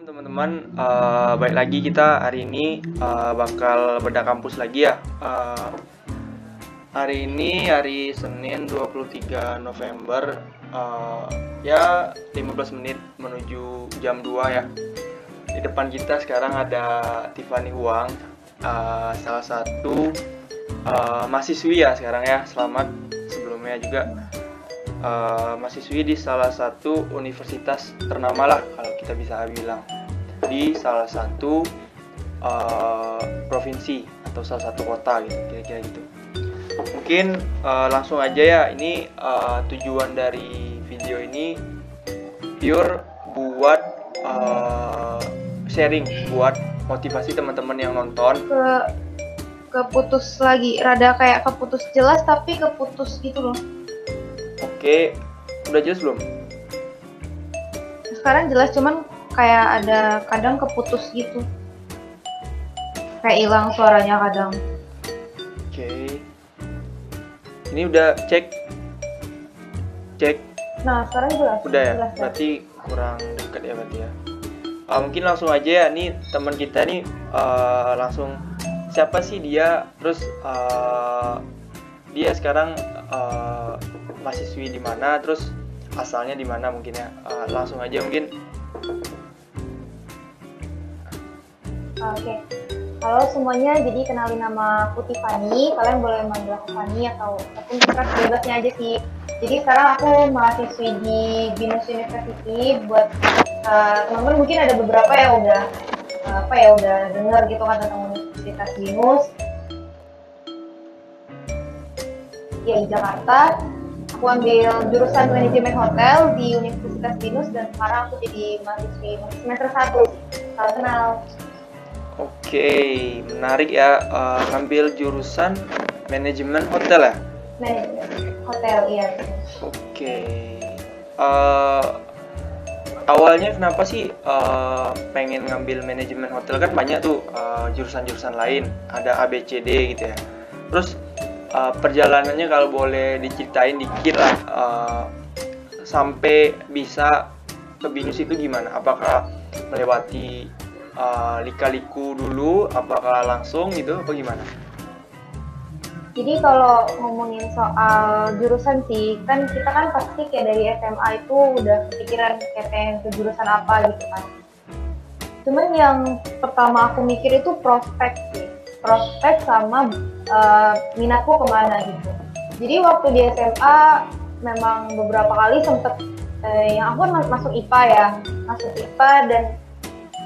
Teman-teman, balik lagi kita hari ini bakal bedah kampus lagi ya. Hari ini hari Senin 23 November, ya 15 menit menuju jam 2 ya. Di depan kita sekarang ada Tiffany Huang, salah satu mahasiswi ya sekarang ya. Selamat sebelumnya juga. Mahasiswi di salah satu universitas ternama lah kalau kita bisa bilang, di salah satu provinsi atau salah satu kota gitu, kira-kira gitu. Mungkin langsung aja ya. Ini tujuan dari video ini pure buat sharing, buat motivasi teman-teman yang nonton. Keputus lagi, rada kayak keputus jelas tapi keputus gitu loh. Oke, udah jelas belum? Sekarang jelas, cuman kayak ada kadang keputus gitu, kayak hilang suaranya kadang. Oke, ini udah cek. Nah sekarang jelas. Udah ya, jelas, berarti kurang dekat ya berarti ya. Mungkin langsung aja ya, nih teman kita nih langsung siapa sih dia, terus dia sekarang mahasiswi di mana, terus asalnya di mana mungkin ya. Langsung aja mungkin. Oke. Halo semuanya, jadi kenalin nama aku Tiffany. Kalian boleh manggil aku Fanny ataupun singkat bebasnya aja sih. Jadi sekarang aku mahasiswi di Binus University. Buat teman-teman mungkin ada beberapa yang udah udah dengar gitu kan tentang Universitas Binus. Ya, di Jakarta. Aku ambil jurusan manajemen hotel di Universitas Binus dan sekarang aku jadi mahasiswi semester 1. Salam kenal. Oke, menarik ya. Ngambil jurusan manajemen hotel ya? Manajemen hotel, iya. Oke. Awalnya kenapa sih pengen ngambil manajemen hotel? Kan banyak tuh jurusan-jurusan lain, ada A, B, C, D gitu ya. Terus perjalanannya kalau boleh diceritain dikit lah, sampai bisa ke Binus itu gimana? Apakah melewati lika-liku dulu, apakah langsung gitu, apa gimana? Jadi kalau ngomongin soal jurusan sih, kan kita kan pasti kayak dari SMA itu udah kepikiran kayak pengen ke jurusan apa gitu kan. Cuman yang pertama aku mikir itu prospek sih. Prospek sama minatku kemana gitu. Jadi waktu di SMA memang beberapa kali sempet yang aku masuk IPA ya, masuk IPA dan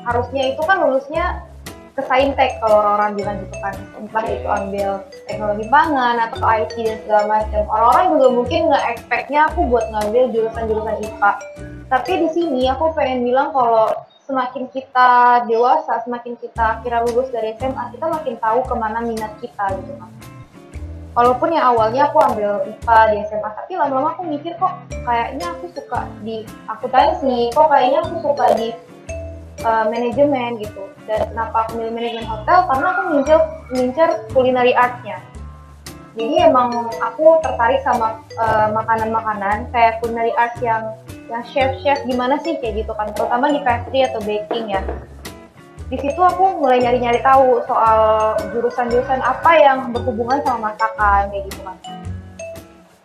harusnya itu kan lulusnya ke Saintek kalau orang-orang bilang gitu kan, entah itu ambil teknologi pangan atau ke IT dan segala macam. Orang-orang juga mungkin nggak expect-nya aku buat ngambil jurusan-jurusan IPA. Tapi di sini aku pengen bilang kalau semakin kita dewasa, semakin kita akhirnya lulus dari SMA, kita makin tahu kemana minat kita gitu kan. Walaupun yang awalnya aku ambil IPA di SMA, tapi lama-lama aku mikir kok kayaknya aku suka di akuntansi, kok kayaknya aku suka di manajemen gitu. Dan kenapa aku milih manajemen hotel? Karena aku ngincer culinary arts-nya. Jadi emang aku tertarik sama makanan-makanan kayak culinary arts yang chef gimana sih kayak gitu kan, terutama di pastry atau baking ya. Di situ aku mulai nyari-nyari tahu soal jurusan-jurusan apa yang berhubungan sama masakan kayak gitu kan.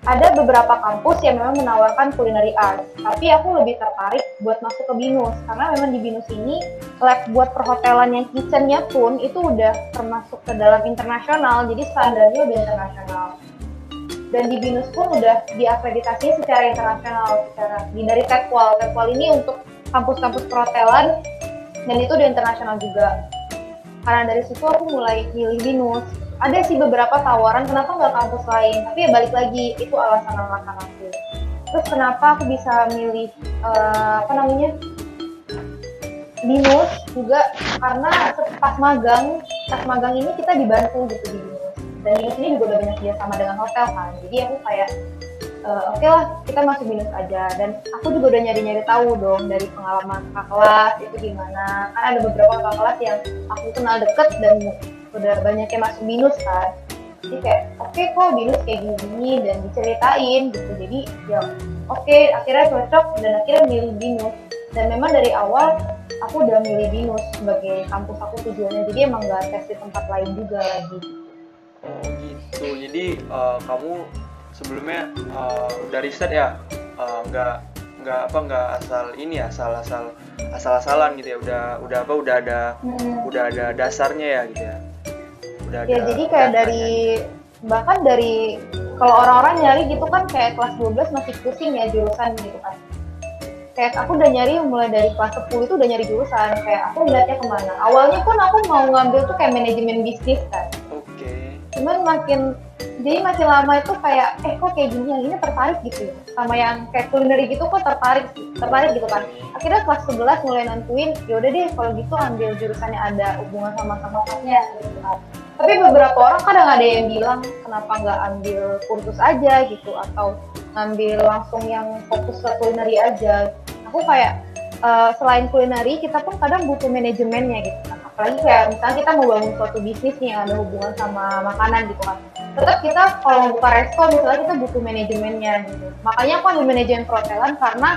Ada beberapa kampus yang memang menawarkan culinary arts, tapi aku lebih tertarik buat masuk ke Binus karena memang di Binus ini lab buat perhotelan yang kitchen-nya pun itu udah termasuk ke dalam internasional, jadi standarnya udah internasional. Dan di Binus pun udah diakreditasi secara internasional, dari TEPWAL. TEPWAL ini untuk kampus-kampus perhotelan dan itu udah internasional juga. Karena dari situ aku mulai milih Binus. Ada sih beberapa tawaran kenapa nggak kampus lain, tapi ya balik lagi itu alasan-alasan aku. Terus kenapa aku bisa milih Binus juga karena pas magang ini kita dibantu gitu di Binus. Dan Binus ini juga udah banyak kerjasama dengan hotel kan, jadi aku kayak oke lah kita masuk Binus aja. Dan aku juga udah nyari-nyari tahu dong dari pengalaman kakak kelas itu gimana, kan ada beberapa kakak kelas yang aku kenal deket dan udah banyak yang masuk Binus kan. Jadi kayak oke kok Binus kayak gini dan diceritain gitu, jadi ya oke, akhirnya cocok dan akhirnya milih Binus. Dan memang dari awal aku udah milih BINUS sebagai kampus aku tujuannya, jadi emang nggak tes di tempat lain juga lagi. Oh gitu. Jadi kamu sebelumnya udah riset ya? Nggak asal ini ya, asal-asalan gitu ya. Udah ada dasarnya ya gitu ya. Udah Ya ada jadi kayak datanya. dari bahkan dari kalau orang-orang nyari gitu kan kayak kelas 12 masih pusing ya jurusan gitu kan. Kayak aku udah nyari mulai dari kelas 10 itu udah nyari jurusan, kayak aku lihatnya kemana. Awalnya pun aku mau ngambil tuh kayak manajemen bisnis kan. Oke. Cuman makin lama itu kayak kok kayak gini, yang ini tertarik gitu ya. Sama yang kayak kulineri gitu kok tertarik gitu kan. Akhirnya kelas 11 mulai nentuin, yaudah deh kalau gitu ambil jurusannya ada hubungan sama makannya gitu kan. Tapi beberapa orang kadang ada yang bilang kenapa nggak ambil kursus aja gitu, atau ngambil langsung yang fokus ke kulineri aja. Aku kayak selain kulineri kita pun kadang butuh manajemennya gitu kan. Apalagi kayak misalnya kita mau bangun suatu bisnis nih yang ada hubungan sama makanan gitu kan. Tetap kita kalau mau buka resto misalnya kita butuh manajemennya gitu. Makanya aku ambil manajemen perhotelan karena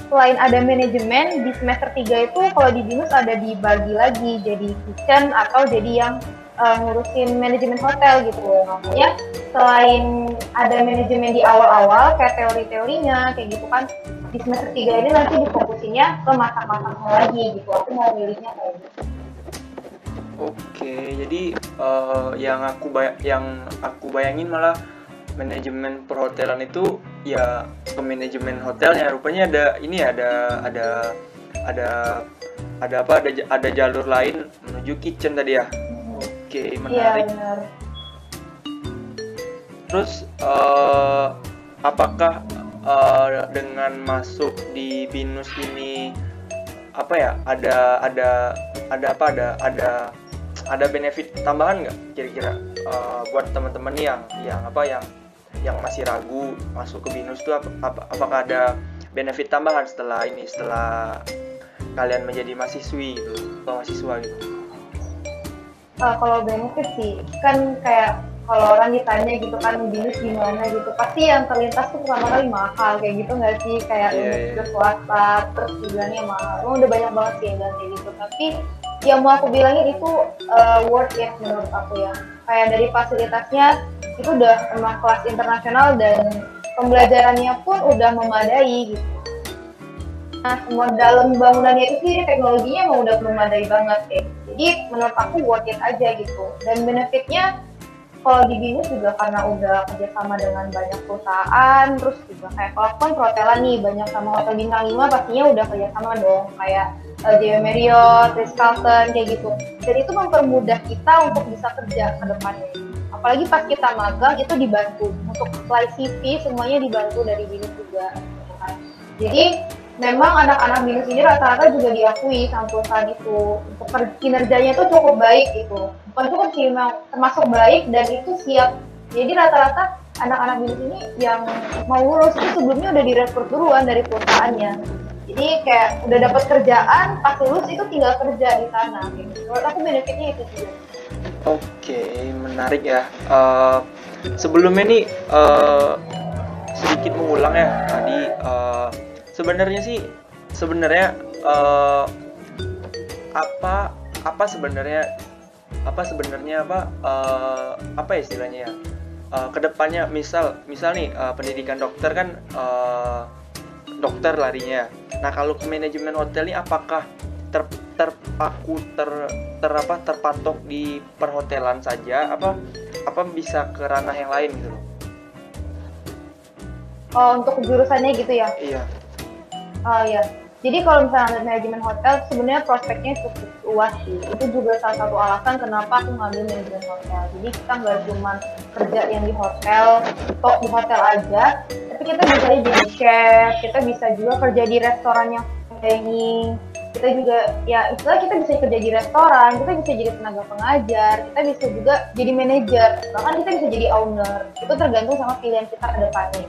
selain ada manajemen di semester 3 itu kalau di BINUS ada dibagi lagi jadi kitchen atau jadi yang ngurusin manajemen hotel gitu. Makanya selain ada manajemen di awal-awal kayak teori-teorinya kayak gitu kan, di semester 3 ini nanti difokusinnya ke masak-masaknya lagi gitu. Aku mau milihnya kayak gitu. Oke, jadi yang aku bayangin malah manajemen perhotelan itu ya ke manajemen hotelnya. Rupanya ada ini ya, ada apa? Ada jalur lain menuju kitchen tadi ya. Oke, menarik. Iya benar. Terus apakah dengan masuk di BINUS ini apa ya? Ada benefit tambahan nggak kira-kira buat teman-teman yang masih ragu masuk ke BINUS itu apakah ada benefit tambahan setelah kalian menjadi mahasiswi gitu atau mahasiswa gitu? Kalau benefit sih kan kayak kalau orang ditanya gitu kan BINUS gimana gitu, pasti yang terlintas tuh pertama kali mahal kayak gitu nggak sih, kayak universitas swasta terus bilangnya mahal. Emang udah banyak banget sih yang bilang kayak gitu, tapi yang mau aku bilangin itu worth it menurut aku ya. Kayak dari fasilitasnya itu udah emang kelas internasional dan pembelajarannya pun udah memadai gitu. Nah, semua dalam bangunannya itu sendiri teknologinya emang udah memadai banget ya. Jadi menurut aku worth it aja gitu. Dan benefitnya kalau di BINUS juga karena udah kerjasama dengan banyak perusahaan, terus juga kayak kalau aku kan perhotelan nih, banyak sama hotel bintang 5 pastinya udah kerjasama dong, kayak JW Marriott, Ritz-Carlton, kayak gitu. Dan itu mempermudah kita untuk bisa kerja ke depannya. Apalagi pas kita magang itu dibantu, untuk apply CV semuanya dibantu dari BINUS juga. Jadi memang anak-anak BINUS ini rata-rata juga diakui sama perusahaan itu untuk kinerjanya itu cukup baik gitu. Bukan cukup sih, memang termasuk baik dan itu siap. Jadi rata-rata anak-anak BINUS ini yang mau lulus itu sebelumnya udah direkrut duluan dari perusahaannya. Jadi kayak udah dapat kerjaan, pas lulus itu tinggal kerja di sana. Gitu. Menurut aku benefitnya itu juga. Oke, menarik ya. Sebelumnya nih sedikit mengulang ya tadi. Sebenarnya apa sebenarnya apa istilahnya ya, kedepannya misal nih pendidikan dokter kan dokter larinya. Nah kalau ke manajemen hotel ini apakah terpatok di perhotelan saja apa bisa ke ranah yang lain gitu loh? Oh, untuk jurusannya gitu ya? Iya. Oh iya. Jadi kalau misalnya manajemen hotel sebenarnya prospeknya cukup luas sih. Itu juga salah satu alasan kenapa aku ngambil manajemen hotel. Jadi kita nggak cuma kerja yang di hotel, top di hotel aja, tapi kita bisa jadi chef, kita bisa juga kerja di restoran yang dining, kita juga ya istilah kita bisa kerja di restoran, kita bisa jadi tenaga pengajar, kita bisa juga jadi manajer, bahkan kita bisa jadi owner. Itu tergantung sama pilihan kita ke depannya.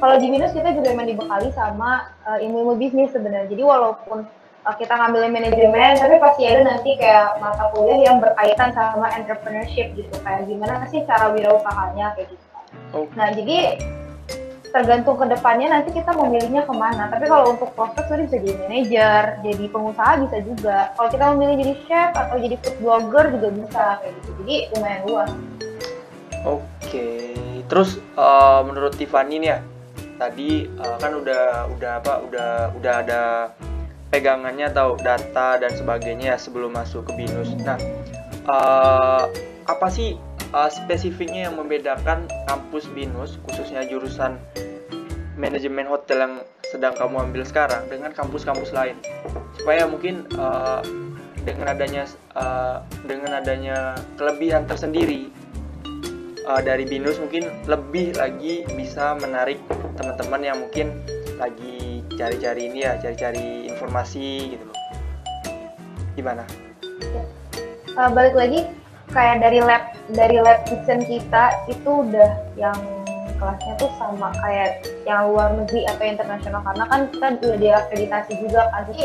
Kalau di BINUS kita juga memang dibekali sama ilmu-ilmu bisnis sebenarnya. Jadi walaupun kita ngambil manajemen, tapi pasti ada nanti kayak mata kuliah yang berkaitan sama entrepreneurship gitu. Kayak gimana sih cara wirausahanya kayak gitu. Oh. Nah jadi tergantung ke depannya nanti kita memilihnya kemana. Tapi kalau untuk prospek itu bisa jadi manajer, jadi pengusaha bisa juga. Kalau kita memilih jadi chef atau jadi food blogger juga bisa kayak gitu. Jadi lumayan luas. Oke. Terus menurut Tiffany nih ya, tadi kan udah ada pegangannya atau data dan sebagainya sebelum masuk ke BINUS. Nah, apa sih spesifiknya yang membedakan kampus BINUS khususnya jurusan manajemen hotel yang sedang kamu ambil sekarang dengan kampus-kampus lain, supaya mungkin dengan adanya kelebihan tersendiri dari BINUS mungkin lebih lagi bisa menarik teman-teman yang mungkin lagi cari-cari informasi gitu loh. Gimana? Balik lagi kayak dari lab kitchen kita itu udah yang kelasnya tuh sama kayak yang luar negeri atau internasional, karena kan kita udah diakreditasi juga kan. Jadi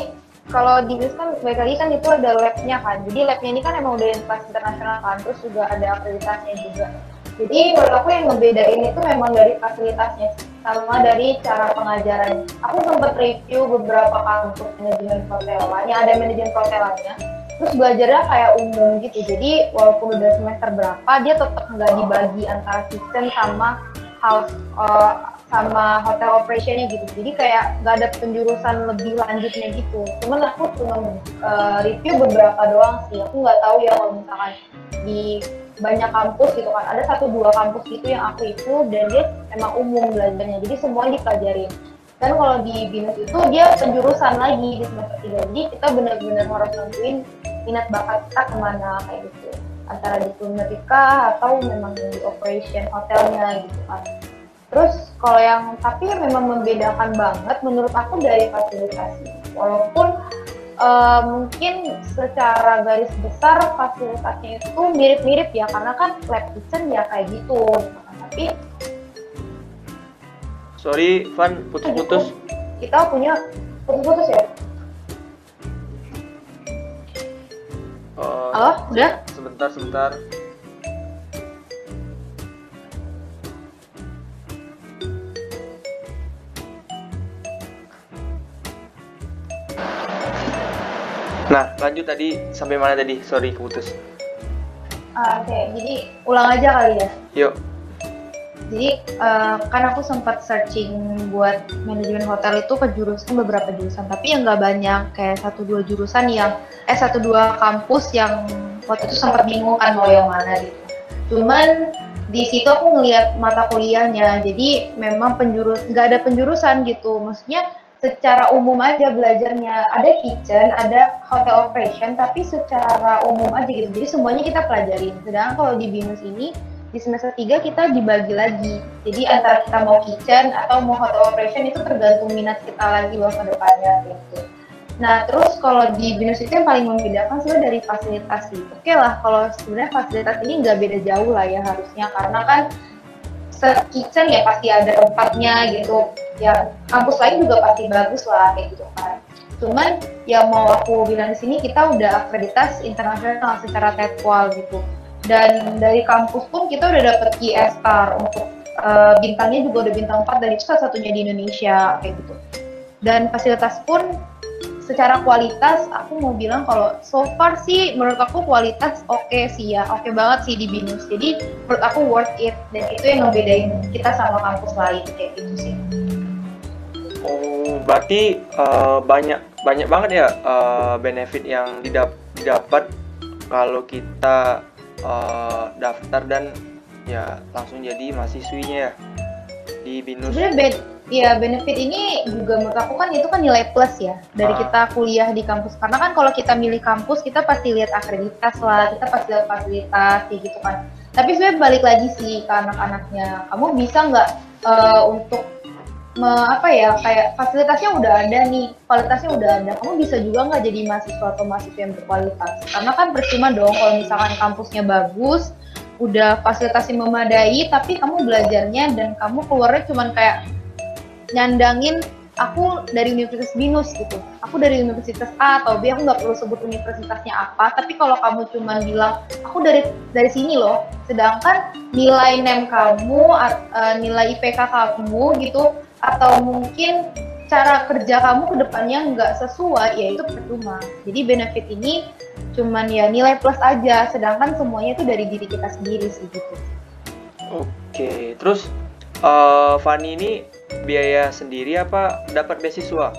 kalau di BINUS kan balik lagi kan itu ada labnya kan, jadi labnya ini kan emang udah kelas internasional kan, terus juga ada akreditasinya juga. Jadi menurut aku yang ngebedain itu memang dari fasilitasnya sama dari cara pengajaran. Aku sempat review beberapa kampus manajemen perhotelan yang ada manajemen perhotelannya, terus belajarnya kayak umum gitu. Jadi walaupun udah semester berapa, dia tetap nggak dibagi antara kitchen sama house sama hotel operationnya gitu. Jadi kayak nggak ada penjurusan lebih lanjutnya gitu. Cuman aku cuma review beberapa doang sih. Aku nggak tahu ya kalau misalkan di banyak kampus gitu kan, ada 1-2 kampus gitu yang aku itu, dan dia emang umum belajarnya, jadi semua dipelajarin. Dan kalau di BINUS itu dia penjurusan lagi di semester 3, jadi kita benar-benar harus nentuin minat bakat kita kemana kayak gitu, antara di culinary atau memang di operation hotelnya gitu kan. Terus kalau yang tapi memang membedakan banget menurut aku dari fasilitasi, walaupun mungkin secara garis besar fasilitasnya itu mirip-mirip ya, karena kan lab kitchen ya kayak gitu. Tapi sorry Van, putus-putus. Kita punya putus-putus ya? Halo, udah? Sebentar. Nah, lanjut tadi sampai mana tadi? Sorry, keputus. Oke, jadi ulang aja kali ya. Yuk. Jadi kan aku sempat searching buat manajemen hotel itu ke beberapa jurusan, tapi yang nggak banyak, kayak 1-2 jurusan yang 1-2 kampus yang waktu itu sempat bingung kan mau yang mana gitu. Cuman di situ aku ngelihat mata kuliahnya, jadi memang nggak ada penjurusan gitu, maksudnya secara umum aja belajarnya. Ada kitchen, ada hotel operation, tapi secara umum aja gitu. Jadi semuanya kita pelajarin. Sedangkan kalau di BINUS ini di semester 3 kita dibagi lagi. Jadi antara kita mau kitchen atau mau hotel operation itu tergantung minat kita lagi loh ke depannya gitu. Nah, terus kalau di BINUS itu yang paling membedakan sebenarnya dari fasilitas sih. Oke lah, kalau sebenarnya fasilitas ini nggak beda jauh lah ya harusnya, karena kan kitchen ya pasti ada tempatnya gitu. Ya kampus lain juga pasti bagus lah kayak gitu kan. Cuman yang mau aku bilang di sini, kita udah akreditas internasional secara TEPWAL gitu. Dan dari kampus pun kita udah dapet GS Star untuk bintangnya juga udah bintang 4, dan itu satu-satunya di Indonesia kayak gitu. Dan fasilitas pun secara kualitas aku mau bilang kalau so far sih menurut aku kualitas oke sih ya, oke banget sih di BINUS. Jadi menurut aku worth it, dan itu yang ngebedain kita sama kampus lain kayak gitu sih. Oh, berarti banyak banget ya benefit yang didapat kalau kita daftar dan ya langsung jadi mahasiswinya ya di BINUS. Sebenarnya benefit ini juga menurut aku kan itu kan nilai plus ya dari kita kuliah di kampus. Karena kan kalau kita milih kampus kita pasti lihat akreditas lah, kita pasti lihat fasilitas gitu kan. Tapi sebenarnya balik lagi sih ke anak-anaknya, kamu bisa nggak untuk kayak fasilitasnya udah ada nih, kualitasnya udah ada, kamu bisa juga nggak jadi mahasiswa atau mahasiswa yang berkualitas? Karena kan percuma dong kalau misalkan kampusnya bagus, udah fasilitasnya memadai, tapi kamu belajarnya dan kamu keluarnya cuman kayak nyandangin aku dari Universitas Binus gitu, aku dari Universitas A atau B, aku nggak perlu sebut universitasnya apa, tapi kalau kamu cuma bilang aku dari sini loh, sedangkan nilai NEM kamu, nilai IPK kamu gitu, atau mungkin cara kerja kamu ke depannya nggak sesuai, ya itu percuma. Jadi benefit ini cuman ya nilai plus aja, sedangkan semuanya itu dari diri kita sendiri sih gitu. Oke, terus Fani ini biaya sendiri apa dapat beasiswa?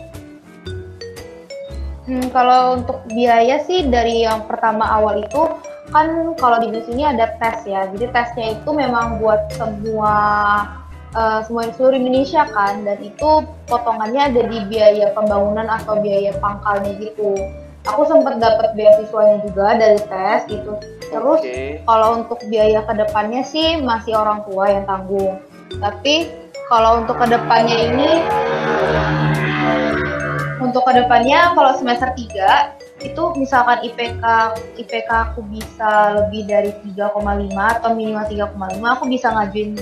Kalau untuk biaya sih dari yang pertama awal itu kan kalau di BINUS ini ada tes ya. Jadi tesnya itu memang buat semua seluruh Indonesia kan, dan itu potongannya ada di biaya pembangunan atau biaya pangkalnya gitu. Aku sempat dapat beasiswanya juga dari tes gitu. Terus kalau untuk biaya kedepannya sih masih orang tua yang tanggung. Tapi kalau untuk kedepannya ini, untuk kedepannya kalau semester 3 itu misalkan IPK aku bisa lebih dari 3,5 atau minimal 3,5, aku bisa ngajuin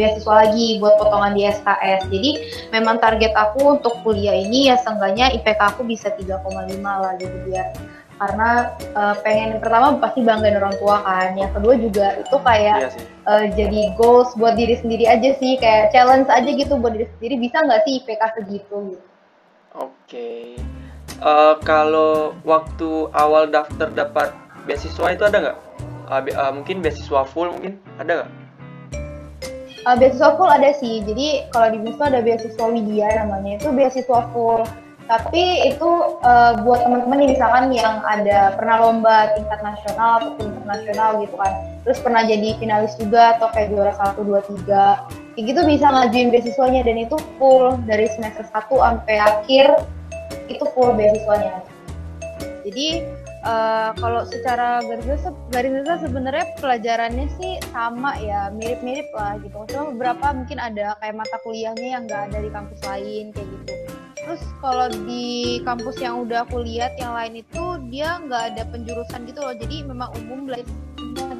beasiswa lagi buat potongan di SKS. Jadi memang target aku untuk kuliah ini ya seenggaknya IPK aku bisa 3,5 lah gitu, biar karena pengen pertama pasti banggain orang tua kan, yang kedua juga itu kayak jadi goals buat diri sendiri aja sih, kayak challenge aja gitu buat diri sendiri, bisa nggak sih IPK segitu gitu. Oke. Kalau waktu awal daftar dapat beasiswa itu ada nggak? Mungkin beasiswa full mungkin ada nggak? Beasiswa full ada sih. Jadi kalau di BINUS ada beasiswa Widya namanya, itu beasiswa full. Tapi itu buat teman-teman yang misalkan yang ada pernah lomba tingkat nasional atau internasional gitu kan, terus pernah jadi finalis juga atau kayak juara 1, 2, 3 kayak gitu, bisa ngajuin beasiswanya, dan itu full dari semester 1 sampai akhir itu full beasiswanya. Jadi kalau secara garis besar sebenarnya pelajarannya sih sama ya, mirip-mirip lah gitu. Cuma beberapa mungkin ada kayak mata kuliahnya yang nggak ada di kampus lain kayak gitu. Terus kalau di kampus yang udah aku lihat yang lain itu dia nggak ada penjurusan gitu loh. Jadi memang umum belajar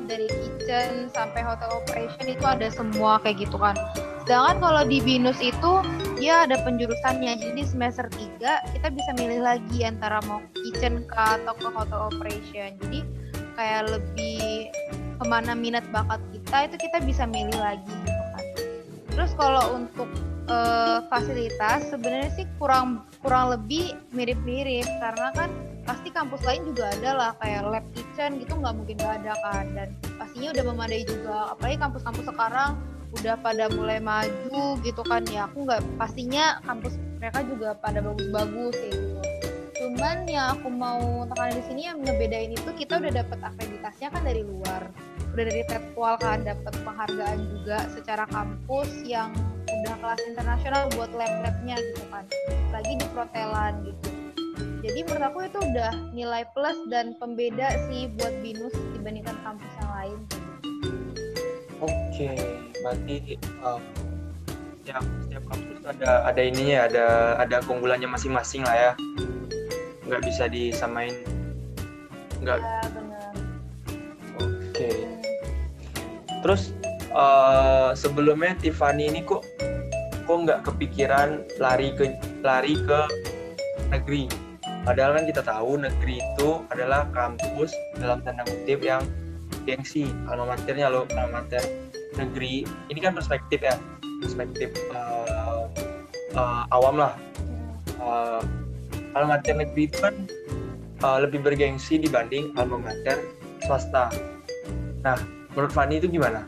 dari kitchen sampai hotel operation itu ada semua kayak gitu kan. Sedangkan kalau di BINUS itu dia ada penjurusannya. Jadi di semester 3 kita bisa milih lagi antara mau kitchen kah atau ke hotel operation. Jadi kayak lebih kemana minat bakat kita itu kita bisa milih lagi gitu kan. Terus kalau untuk fasilitas sebenarnya sih kurang lebih mirip-mirip, karena kan pasti kampus lain juga ada lah kayak lab kitchen gitu, nggak mungkin nggak ada kan, dan pastinya udah memadai juga, apalagi kampus-kampus sekarang udah pada mulai maju gitu kan ya. Aku nggak, pastinya kampus mereka juga pada bagus-bagus gitu. Cuman yang aku mau tekanin di sini yang ngebedain itu kita udah dapat akreditasinya kan dari luar, udah dari Tetwal kan, dapat penghargaan juga secara kampus yang udah kelas internasional buat lab-labnya gitu kan, lagi di Protelan gitu. Jadi menurut aku itu udah nilai plus dan pembeda sih buat BINUS dibandingkan kampus yang lain. Oke, berarti setiap kampus ada ininya, ada keunggulannya masing-masing lah ya, nggak bisa disamain, nggak. Ya, benar. Oke. Terus sebelumnya Tiffany ini kok nggak kepikiran lari ke negeri? Padahal kan kita tahu negeri itu adalah kampus dalam tanda kutip yang gengsi, alma maternya loh, alma mater negeri. Ini kan perspektif awam lah. Alma mater negeri itu kan lebih bergengsi dibanding alma mater swasta. Nah, menurut Fani itu gimana?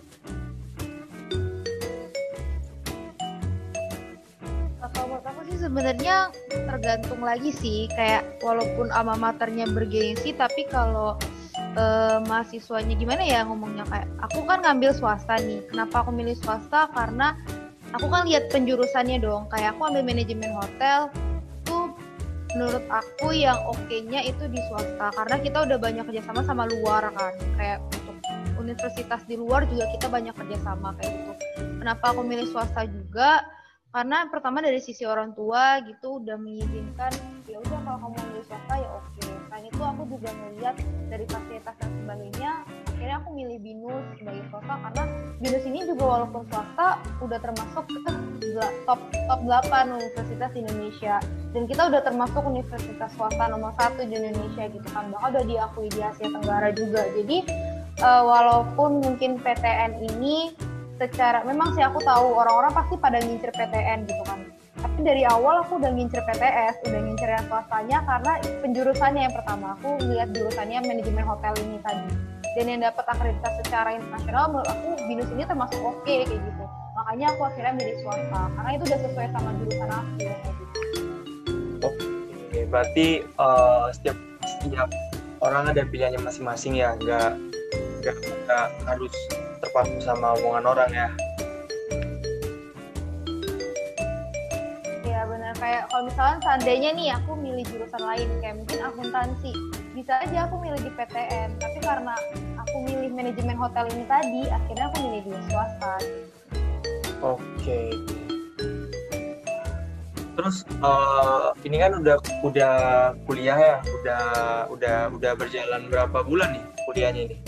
Sebenarnya tergantung lagi sih, kayak walaupun alma maternya bergengsi, tapi kalau mahasiswanya gimana ya ngomongnya, kayak aku kan ngambil swasta nih. Kenapa aku milih swasta? Karena aku kan lihat penjurusannya dong. Kayak aku ambil manajemen hotel, tuh menurut aku yang oke-nya itu di swasta, karena kita udah banyak kerjasama sama luar kan. Kayak untuk universitas di luar juga kita banyak kerjasama kayak gitu. Kenapa aku milih swasta juga? Karena pertama dari sisi orang tua gitu udah mengizinkan, ya udah kalau kamu milih swasta ya oke. Selain itu aku juga melihat dari fasilitas dan sebagainya, akhirnya aku milih BINUS sebagai swasta karena BINUS ini juga walaupun swasta udah termasuk top 8 universitas di Indonesia, dan kita udah termasuk universitas swasta nomor 1 di Indonesia gitu kan, bahkan udah diakui di Asia Tenggara juga. Jadi walaupun mungkin PTN ini secara, memang sih aku tahu orang-orang pasti pada ngincer PTN gitu kan, tapi dari awal aku udah ngincer PTS, udah ngincer yang swastanya karena penjurusannya yang pertama aku lihat jurusannya manajemen hotel ini tadi, dan yang dapat akreditasi secara internasional menurut aku BINUS ini termasuk oke kayak gitu, makanya aku akhirnya milih swasta karena itu udah sesuai sama jurusan aku kayak gitu. Oke, berarti setiap orang ada pilihannya masing-masing ya, nggak harus terpaku sama omongan orang ya. Iya benar, kayak kalau misalnya seandainya nih aku milih jurusan lain kayak mungkin akuntansi, bisa aja aku milih di PTN, tapi karena aku milih manajemen hotel ini tadi, akhirnya aku milih di swasta. Oke. Terus ini kan udah kuliah ya, udah berjalan berapa bulan nih kuliahnya ini?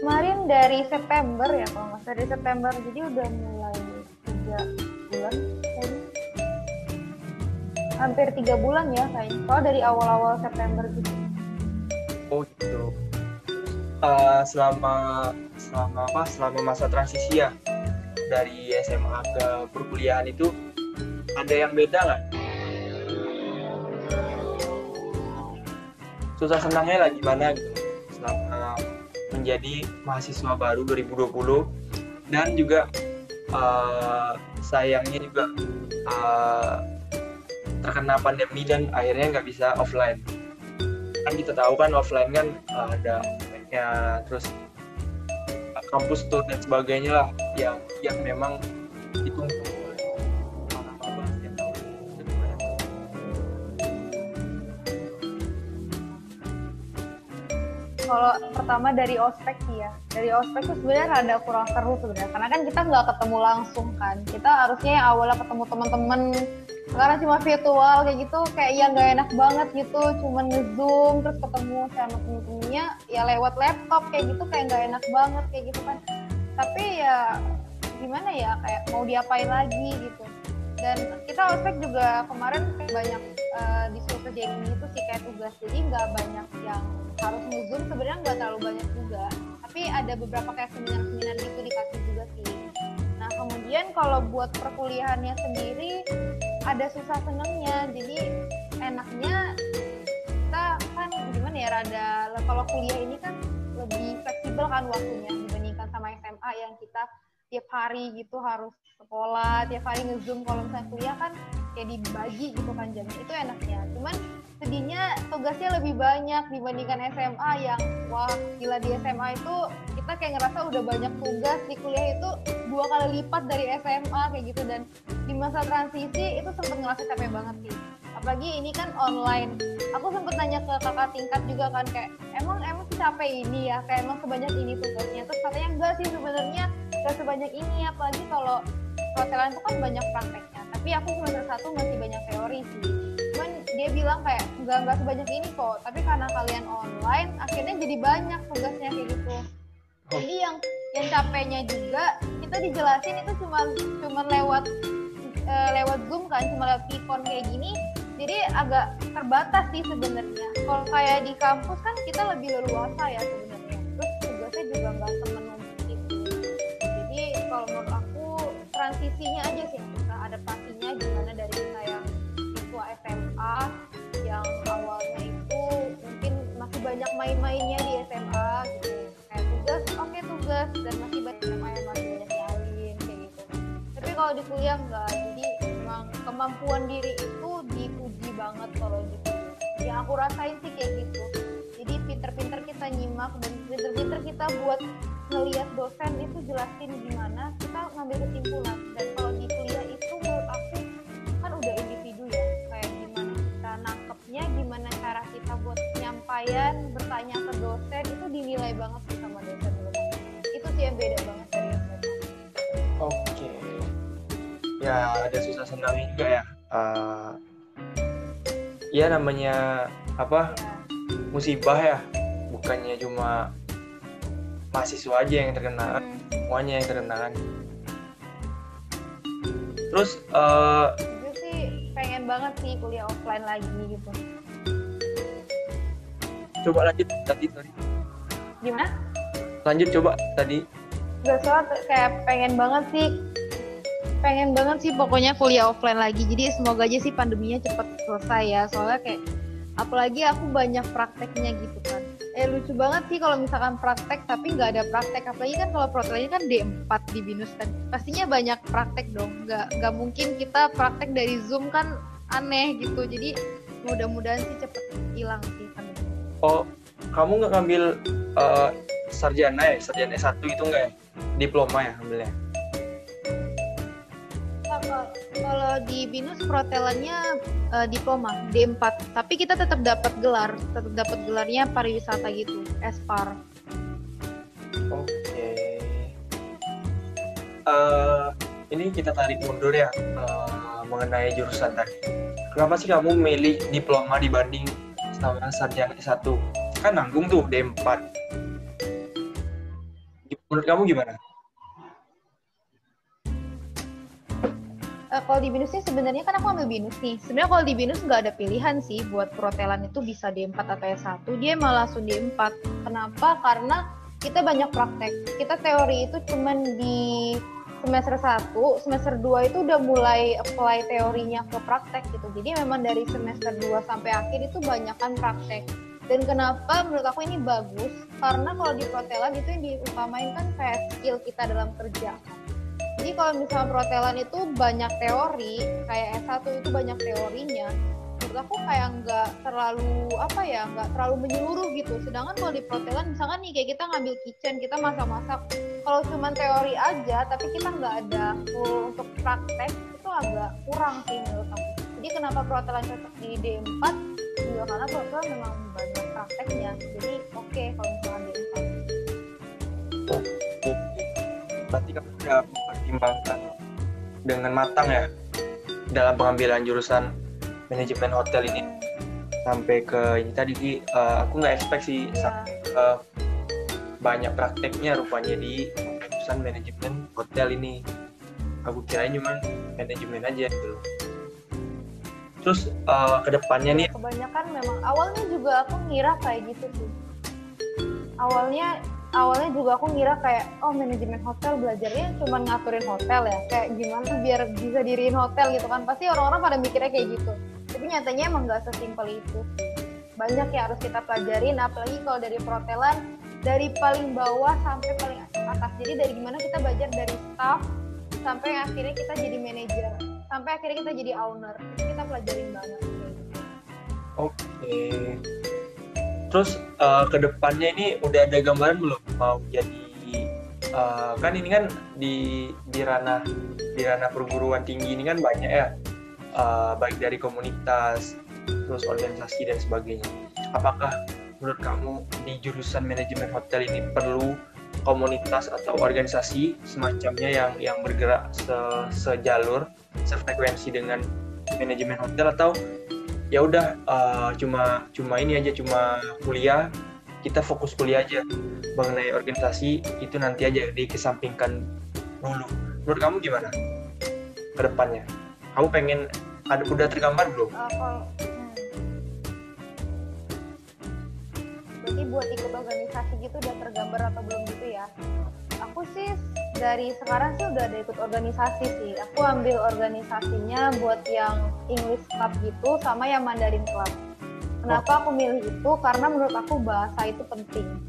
Kemarin dari September ya, kalau nggak salah dari September, jadi udah mulai 3 bulan kayaknya. Hampir 3 bulan ya kayaknya, soalnya dari awal-awal September gitu. Oh gitu. Selama masa transisi ya dari SMA ke perkuliahan itu ada yang beda nggak? Susah senangnya lah gimana gitu selama menjadi mahasiswa baru 2020, dan juga sayangnya juga terkena pandemi dan akhirnya nggak bisa offline. Kan kita tahu kan offline kan ada ya, terus kampus tour dan sebagainya lah yang memang ditunggu para maba setiap tahun. Kalau pertama dari ospek sih ya, dari ospek tuh sebenarnya rada kurang seru sebenarnya, karena kan kita nggak ketemu langsung kan, kita harusnya awalnya ketemu teman-teman, sekarang cuma virtual kayak gitu, kayak ya nggak enak banget gitu, cuman nge-zoom terus ketemu sama temen-temennya ya lewat laptop kayak gitu, kayak nggak enak banget kayak gitu kan. Tapi ya gimana ya, kayak mau diapain lagi gitu. Dan kita ospek juga kemarin banyak disuruh kerjain ini tuh sih kayak tugas, jadi nggak banyak yang harus nge-zoom, sebenarnya nggak terlalu banyak juga, tapi ada beberapa kayak seminar-seminar gitu dikasih juga sih. Nah kemudian kalau buat perkuliahannya sendiri ada susah senengnya, jadi enaknya kita kan gimana ya, rada kalau kuliah ini kan lebih fleksibel kan waktunya dibandingkan sama SMA yang kita tiap hari gitu harus sekolah, tiap hari nge-zoom. Kalau misalnya kuliah kan kayak dibagi gitu kan jamnya, itu enaknya. Cuman sedihnya tugasnya lebih banyak dibandingkan SMA yang wah gila, di SMA itu kita kayak ngerasa udah banyak tugas, di kuliah itu 2 kali lipat dari SMA kayak gitu. Dan di masa transisi itu sempet ngerasa capek banget sih, apalagi ini kan online. Aku sempet nanya ke kakak tingkat juga kan, kayak emang capek ini ya, kayak emang sebanyak ini tugasnya. Terus katanya enggak sih sebenarnya, enggak sebanyak ini, apalagi kalau perhotelan itu kan banyak prakteknya. Tapi aku semester 1 masih banyak teori sih, cuman dia bilang kayak enggak sebanyak ini kok, tapi karena kalian online akhirnya jadi banyak tugasnya kayak gitu. Jadi yang capeknya juga kita dijelasin itu cuman lewat Zoom kan, cuma lewat Vicon kayak gini, jadi agak terbatas sih sebenarnya. Kalau kayak di kampus kan kita lebih leluasa ya sebenarnya, terus tugasnya juga nggak semenumpuk itu. Jadi kalau menurut aku transisinya aja sih, kita adaptasinya gimana dari kita yang siswa SMA yang awalnya itu mungkin masih banyak main-mainnya di SMA gitu, kayak tugas dan masih banyak SMA yang masih banyak nyalin kayak gitu. Tapi kalau di kuliah enggak, jadi memang kemampuan diri itu diuji banget kalau di kuliah. Yang aku rasain sih kayak gitu. Jadi pinter-pinter kita nyimak dan pinter-pinter kita buat ngelihat dosen itu jelasin gimana, kita ngambil kesimpulan. Dan kalau di kuliah itu menurut aku kan udah individu ya, kayak gimana kita nangkepnya, gimana cara kita buat penyampaian, bertanya ke dosen, itu dinilai banget sih sama dosen. Itu sih yang beda banget dari SMA. ada susah senangnya juga ya. Ya namanya apa, musibah ya, bukannya cuma mahasiswa aja yang terkena, semuanya yang terkena kan. Terus Gue sih pengen banget sih kuliah offline lagi gitu. coba lanjut tadi, sorry. Gimana? Lanjut coba tadi. Gak soal kayak pengen banget sih pokoknya kuliah offline lagi. Jadi semoga aja sih pandeminya cepet selesai ya. Soalnya kayak apalagi aku banyak prakteknya gitu kan. Lucu banget sih kalau misalkan praktek tapi nggak ada praktek. Apalagi kan kalau protelinnya kan D4 di BINUS kan. Pastinya banyak praktek dong. Nggak mungkin kita praktek dari Zoom kan, aneh gitu. Jadi mudah-mudahan sih cepet hilang sih pandemi. Oh, kamu nggak ngambil sarjana ya? Sarjana S1 itu nggak ya? Diploma ya ambilnya? Kalau di BINUS protelannya diploma D4, tapi kita tetap dapat gelarnya pariwisata gitu, Espar. Oke. Ini kita tarik mundur ya, mengenai jurusan tadi. Kenapa sih kamu milih diploma dibanding sama sarjana S1? Kan nanggung tuh D4. Menurut kamu gimana? Kalau di BINUS sih sebenarnya kan aku ambil BINUS nih. Sebenarnya kalau di BINUS nggak ada pilihan sih buat protelan itu bisa D4 atau S1. Dia malah langsung D4. Kenapa? Karena kita banyak praktek. Kita teori itu cuman di semester 1, semester 2 itu udah mulai apply teorinya ke praktek gitu. Jadi memang dari semester 2 sampai akhir itu banyakkan praktek. Dan kenapa menurut aku ini bagus? Karena kalau di protelan itu yang diutamain kan kayak skill kita dalam kerja. Jadi kalau misalnya protelan itu banyak teori, kayak S1 itu banyak teorinya, menurut aku kayak nggak terlalu menyeluruh gitu. Sedangkan kalau di protelan misalkan nih kayak kita ngambil kitchen, kita masak-masak, kalau cuma teori aja tapi kita nggak ada full untuk praktek, itu agak kurang sih menurut aku. Jadi kenapa protelan cocok di D4 juga karena protelan memang banyak prakteknya. Jadi oke kalau misalkan D4. Berarti kamu sudah mempertimbangkan dengan matang ya dalam pengambilan jurusan manajemen hotel ini. Sampai ke ini tadi sih, aku nggak expect sih sampai ke banyak prakteknya rupanya di jurusan manajemen hotel ini. Aku kirain cuma manajemen aja gitu. Terus kedepannya nih, kebanyakan memang awalnya juga aku ngira kayak gitu sih. Awalnya juga aku ngira kayak manajemen hotel belajarnya cuma ngaturin hotel ya, kayak gimana biar bisa diriin hotel gitu kan, pasti orang-orang pada mikirnya kayak gitu. Tapi nyatanya emang nggak sesimpel itu sih. Banyak yang harus kita pelajarin, apalagi kalau dari perhotelan dari paling bawah sampai paling atas. Jadi dari gimana kita belajar dari staff sampai akhirnya kita jadi manajer, sampai akhirnya kita jadi owner. Itu kita pelajarin banget. Oke. Terus kedepannya ini udah ada gambaran belum mau jadi kan ini kan di ranah perguruan tinggi ini kan banyak ya, baik dari komunitas, terus organisasi dan sebagainya. Apakah menurut kamu di jurusan manajemen hotel ini perlu komunitas atau organisasi semacamnya yang bergerak sejalur, sefrekuensi dengan manajemen hotel, atau ya udah cuma ini aja, cuma kuliah, kita fokus kuliah aja, mengenai organisasi itu nanti aja dikesampingkan dulu. Menurut kamu gimana ke depannya? Kamu pengen udah tergambar belum? Berarti buat ikut organisasi gitu udah tergambar atau belum gitu ya? Aku sih dari sekarang sih udah ada ikut organisasi sih. Aku ambil organisasinya buat yang English Club gitu sama yang Mandarin Club. Kenapa aku milih itu? Karena menurut aku bahasa itu penting.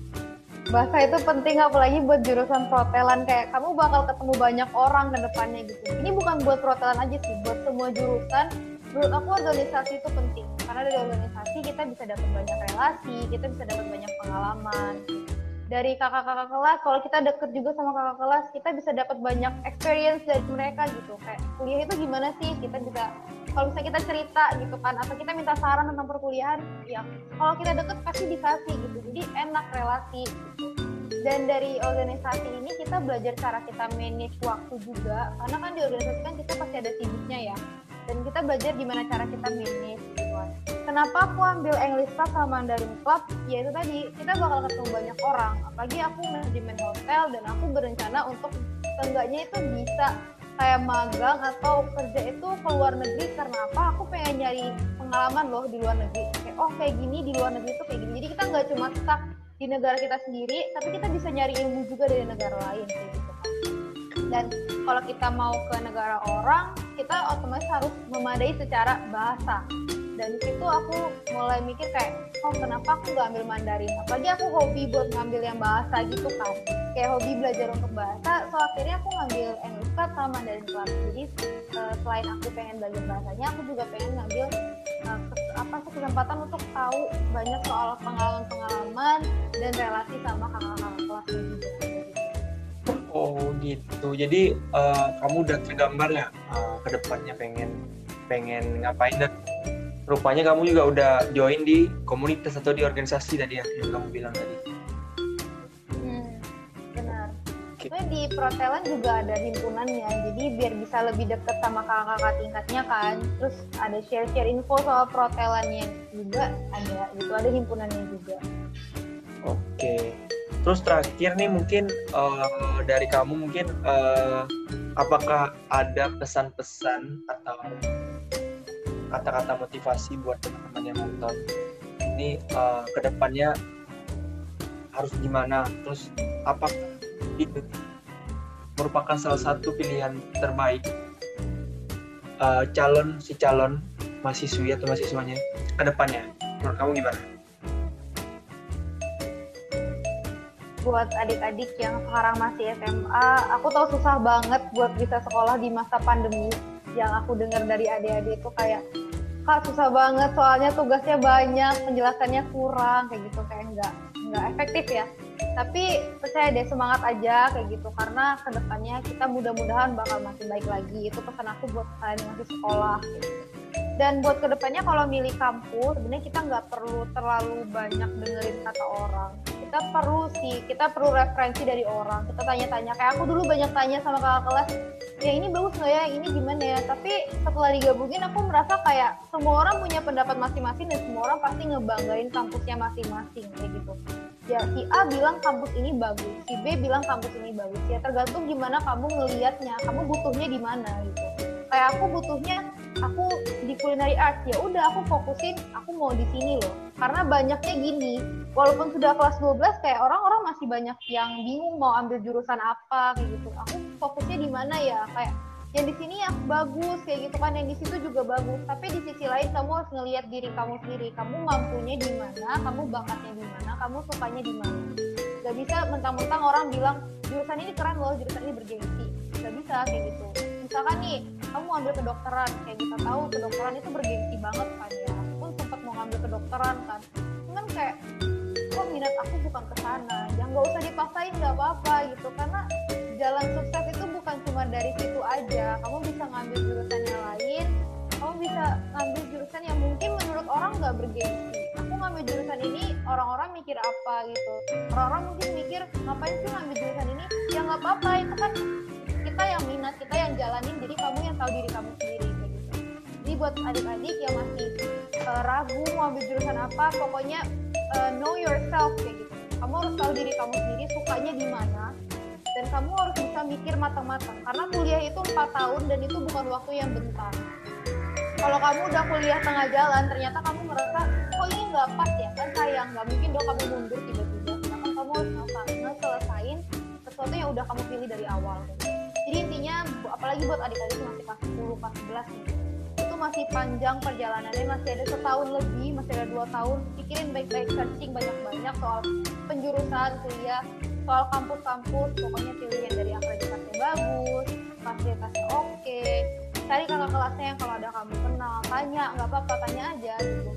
Bahasa itu penting apalagi buat jurusan perhotelan, kayak kamu bakal ketemu banyak orang ke depannya gitu. Ini bukan buat perhotelan aja sih, buat semua jurusan. Menurut aku organisasi itu penting. Karena dari organisasi kita bisa dapat banyak relasi, kita bisa dapat banyak pengalaman. Dari kakak-kakak kelas, kalau kita deket juga sama kakak kelas, kita bisa dapat banyak experience dari mereka gitu. Kayak kuliah itu gimana sih? Kita bisa, kalau misalnya kita cerita gitu kan, atau kita minta saran tentang perkuliahan, ya kalau kita deket pasti dikasih gitu. Jadi enak relasi gitu. Dan dari organisasi ini kita belajar cara kita manage waktu juga, karena kan di organisasi kan kita pasti ada sibuknya ya, dan kita belajar gimana cara kita manage gitu kan. Kenapa aku ambil English Club sama Mandarin Club? Ya itu tadi, kita bakal ketemu banyak orang, apalagi aku manajemen hotel dan aku berencana untuk seenggaknya itu bisa kayak magang atau kerja itu ke luar negeri. Karena apa? Aku pengen nyari pengalaman loh di luar negeri, kayak oh kayak gini di luar negeri tuh kayak gini. Jadi kita nggak cuma stuck di negara kita sendiri, tapi kita bisa nyari ilmu juga dari negara lain kayak gitu kan. Dan kalau kita mau ke negara orang, kita otomatis harus memadai secara bahasa. Dan di situ aku mulai mikir kayak, oh kenapa aku nggak ambil Mandarin? Apalagi aku hobi buat ngambil yang bahasa gitu kan, kayak hobi belajar untuk bahasa. So akhirnya aku ngambil English Club sama Mandarin Club. Jadi selain aku pengen belajar bahasanya, aku juga pengen ngambil kesempatan untuk tahu banyak soal pengalaman-pengalaman dan relasi sama kakak-kakak kelasnya juga. Oh gitu. Jadi kamu udah tergambar ya ke depannya pengen ngapain, dan rupanya kamu juga udah join di komunitas atau di organisasi tadi ya yang kamu bilang tadi. Benar. Okay. Di Protelan juga ada himpunannya, jadi biar bisa lebih deket sama kakak-kakak tingkatnya kan. Terus ada share info soal Protelannya juga ada, gitu, ada himpunannya juga. Oke. Terus terakhir nih mungkin dari kamu mungkin apakah ada pesan-pesan atau kata-kata motivasi buat teman-teman yang nonton ini kedepannya harus gimana? Terus apakah itu merupakan salah satu pilihan terbaik calon mahasiswi atau mahasiswanya ke depannya? Menurut kamu gimana? Buat adik-adik yang sekarang masih SMA, aku tahu susah banget buat bisa sekolah di masa pandemi. Yang aku dengar dari adik-adik itu kayak, Kak susah banget soalnya tugasnya banyak, penjelasannya kurang, kayak gitu, kayak nggak efektif ya. Tapi percaya deh, semangat aja kayak gitu, karena kedepannya kita mudah-mudahan bakal makin baik lagi. Itu pesan aku buat kalian yang masih sekolah gitu. Dan buat kedepannya kalau milih kampus, sebenarnya kita nggak perlu terlalu banyak dengerin kata orang. Kita perlu referensi dari orang. Kita tanya-tanya, kayak aku dulu banyak tanya sama kakak kelas, ya ini bagus nggak ya, ini gimana ya. Tapi setelah digabungin aku merasa kayak semua orang punya pendapat masing-masing dan semua orang pasti ngebanggain kampusnya masing-masing kayak gitu. Ya si A bilang kampus ini bagus, si B bilang kampus ini bagus. Ya tergantung gimana kamu ngelihatnya, kamu butuhnya di mana gitu. Kayak aku butuhnya, aku di culinary arts, ya udah aku fokusin, aku mau di sini loh. Karena banyaknya gini, walaupun sudah kelas 12 kayak orang-orang masih banyak yang bingung mau ambil jurusan apa kayak gitu. Aku fokusnya di mana ya, kayak yang di sini yang bagus kayak gitu kan, yang di situ juga bagus. Tapi di sisi lain kamu harus ngelihat diri kamu sendiri, kamu mampunya di mana, kamu bakatnya di mana, kamu sukanya di mana. Gak bisa mentang-mentang orang bilang jurusan ini keren loh, jurusan ini bergengsi. Gak bisa kayak gitu. Misalkan nih, kamu ambil kedokteran, kayak kita tahu kedokteran itu bergengsi banget kan ya. Aku pun sempat mau ngambil kedokteran kan. Cuman kayak, kok minat aku bukan ke sana. Yang gak usah dipaksain, gak apa-apa gitu. Karena jalan sukses itu bukan cuma dari situ aja. Kamu bisa ngambil jurusan yang lain, kamu bisa ngambil jurusan yang mungkin menurut orang gak bergengsi. Aku ngambil jurusan ini, orang-orang mikir apa gitu. Orang-orang mungkin mikir, ngapain sih ngambil jurusan ini? Ya gak apa-apa, itu kan kita yang minat, kita yang jalanin, jadi kamu yang tahu diri kamu sendiri kayak gitu. Jadi buat adik-adik yang masih ragu mau ambil jurusan apa, pokoknya know yourself kayak gitu. Kamu harus tahu diri kamu sendiri, sukanya di mana, dan kamu harus bisa mikir matang-matang. Karena kuliah itu 4 tahun dan itu bukan waktu yang bentar. Kalau kamu udah kuliah tengah jalan, ternyata kamu merasa, kok ini nggak pas ya, kan sayang, nggak mungkin dong kamu mundur tiba-tiba. Karena kamu harus ngeselesain sesuatu yang udah kamu pilih dari awal. Jadi intinya, apalagi buat adik-adik masih kelas 10, kelas 11 nih, itu masih panjang perjalanannya, masih ada setahun lebih, masih ada 2 tahun. Pikirin baik-baik, searching banyak-banyak soal penjurusan kuliah, soal kampus-kampus, pokoknya pilih yang dari akreditasi bagus, fasilitasnya oke, cari kakak kelasnya yang kalau ada kamu kenal, tanya, nggak apa-apa, tanya aja gitu.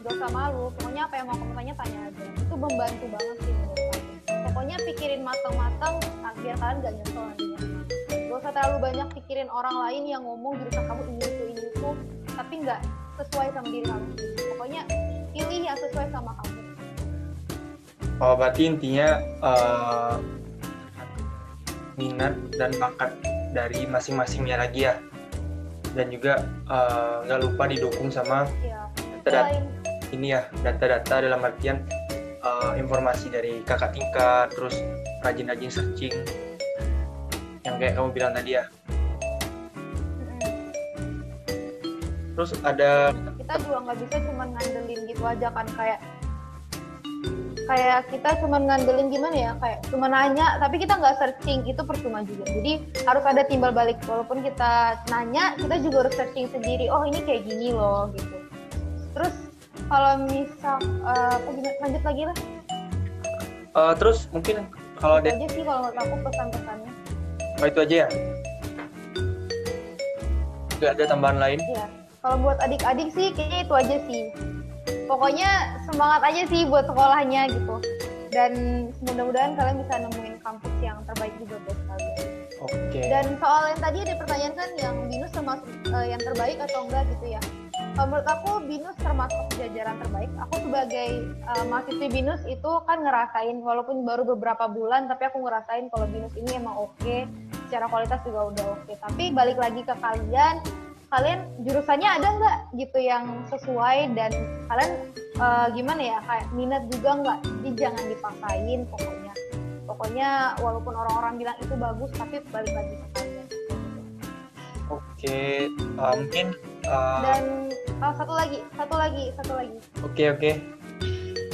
Gak usah malu, pokoknya apa yang mau kamu tanya aja. Itu membantu banget sih menurut aku. Pokoknya pikirin matang-matang, biar kalian gak nyesel nantinya. Gak usah terlalu banyak pikirin orang lain yang ngomong jurusan kamu ini itu, tapi nggak sesuai sama diri kamu. Pokoknya pilih yang sesuai sama kamu. Oh, berarti intinya minat dan bakat dari masing-masingnya lagi ya. Dan juga nggak lupa didukung sama Ya, data-data selain ini ya, data-data dalam artian informasi dari kakak tingkat, terus rajin-rajin searching yang kayak kamu bilang tadi ya. Terus ada kita juga nggak bisa cuma ngandelin gitu aja kan, kayak kita cuma ngandelin gimana ya, kayak cuma nanya tapi kita nggak searching, itu percuma juga. Jadi harus ada timbal balik, walaupun kita nanya kita juga harus searching sendiri, oh ini kayak gini loh gitu. Terus kalau misal lanjut lagi lah. terus mungkin kalau Itu aja sih kalau menurut aku pesan-pesannya. itu aja ya, nggak ada tambahan lain. Iya. Kalau buat adik-adik sih kayaknya itu aja sih. Pokoknya semangat aja sih buat sekolahnya gitu. Dan mudah-mudahan kalian bisa nemuin kampus yang terbaik juga buat kalian. Oke. Dan soal yang tadi ada pertanyaan kan, yang BINUS termasuk yang terbaik atau enggak gitu ya. Menurut aku BINUS termasuk jajaran terbaik. Aku sebagai mahasiswi BINUS itu kan ngerasain, walaupun baru beberapa bulan, tapi aku ngerasain kalau BINUS ini emang oke. Secara kualitas juga udah oke. Tapi balik lagi ke kalian jurusannya ada nggak gitu yang sesuai, dan kalian gimana ya, kayak minat juga nggak. Jadi jangan dipaksain, pokoknya walaupun orang-orang bilang itu bagus, tapi balik lagi ke kalian. Oke, mungkin Dan satu lagi oke.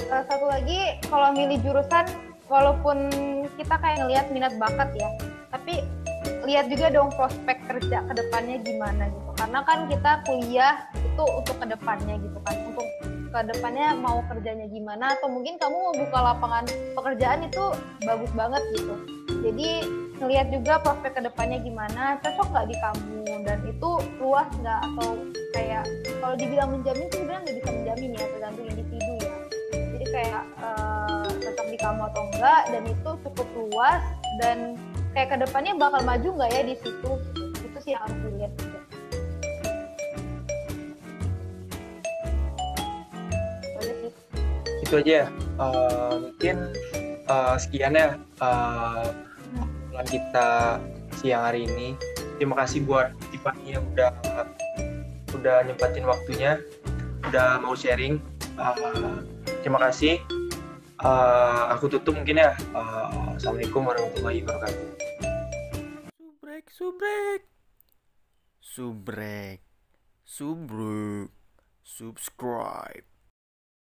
satu lagi, kalau milih jurusan, walaupun kita kayak ngelihat minat bakat ya, tapi lihat juga dong prospek kerja ke depannya gimana gitu. Karena kan kita kuliah itu untuk ke depannya gitu kan. Untuk ke depannya mau kerjanya gimana, atau mungkin kamu mau buka lapangan pekerjaan, itu bagus banget gitu. Jadi ngelihat juga prospek ke depannya gimana, cocok nggak di kamu, dan itu luas nggak, atau kayak kalau dibilang menjamin sih sebenarnya nggak bisa menjamin ya, tergantung individu ya. Jadi kayak cocok di kamu atau enggak, dan itu cukup luas, dan kayak kedepannya bakal maju nggak ya di situ. Itu sih yang harus dilihat juga. Itu aja ya. Mungkin sekian ya kita siang hari ini. Terima kasih buat Tiffany yang udah nyempatin waktunya, udah mau sharing. Terima kasih. Aku tutup mungkin ya. Assalamualaikum warahmatullahi wabarakatuh. Subrek. Subscribe.